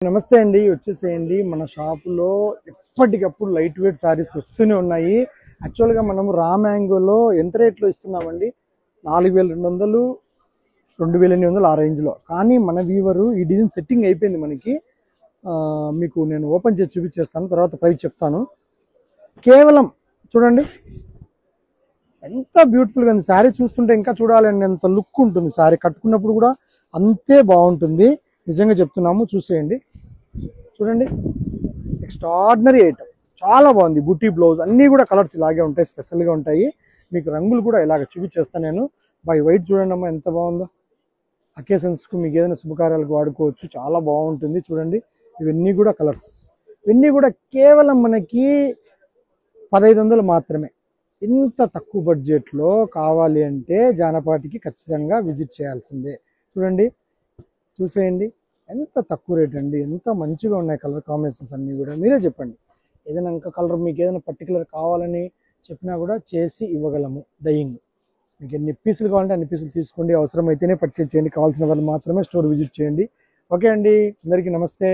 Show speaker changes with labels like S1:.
S1: నమస్తే అండి, వచ్చేసేయండి. మన షాపులో ఎప్పటికప్పుడు లైట్ వెయిట్ శారీస్ వస్తూనే ఉన్నాయి. యాక్చువల్గా మనం రా మ్యాంగోలో ఎంత రేట్లో ఇస్తున్నామండి? 4200, 2800 ఆ రేంజ్లో. కానీ మన వీవరు ఈ డిజైన్ సెట్టింగ్ అయిపోయింది మనకి. మీకు నేను ఓపెన్ చేసి చూపించేస్తాను, తర్వాత ప్రైస్ చెప్తాను. కేవలం చూడండి ఎంత బ్యూటిఫుల్గా ఉంది. శారీ చూస్తుంటే ఇంకా చూడాలని ఎంత లుక్ ఉంటుంది. శారీ కట్టుకున్నప్పుడు కూడా అంతే బాగుంటుంది. నిజంగా చెప్తున్నాము, చూసేయండి. చూడండి, ఎక్స్ట్రాడినరీ ఐటమ్, చాలా బాగుంది. బుటీ బ్లౌజ్ అన్నీ కూడా కలర్స్ ఇలాగే ఉంటాయి, స్పెషల్గా ఉంటాయి. మీకు రంగులు కూడా ఇలాగ చూపించేస్తాను నేను. బై వైట్ చూడండి అమ్మా, ఎంత బాగుందో. అకేషన్స్కు మీకు ఏదైనా శుభకార్యాలకు వాడుకోవచ్చు, చాలా బాగుంటుంది. చూడండి, ఇవన్నీ కూడా కలర్స్, ఇవన్నీ కూడా కేవలం మనకి 1500 మాత్రమే. ఇంత తక్కువ బడ్జెట్లో కావాలి అంటే జానపాటికి ఖచ్చితంగా విజిట్ చేయాల్సిందే. చూడండి, చూసేయండి, ఎంత తక్కువ రేట్ అండి, ఎంత మంచిగా ఉన్నాయి కలర్ కాంబినేషన్స్ అన్నీ కూడా. మీరే చెప్పండి, ఏదైనా ఇంకా కలర్ మీకు ఏదైనా పర్టికులర్ కావాలని చెప్పినా కూడా చేసి ఇవ్వగలము. డయింగ్ మీకు ఎన్ని పీసులు కావాలంటే అన్ని పీసులు తీసుకోండి, అవసరమైతేనే పర్చేజ్ చేయండి. కావాల్సిన వాళ్ళు మాత్రమే స్టోర్ విజిట్ చేయండి. ఓకే అండి, అందరికీ నమస్తే.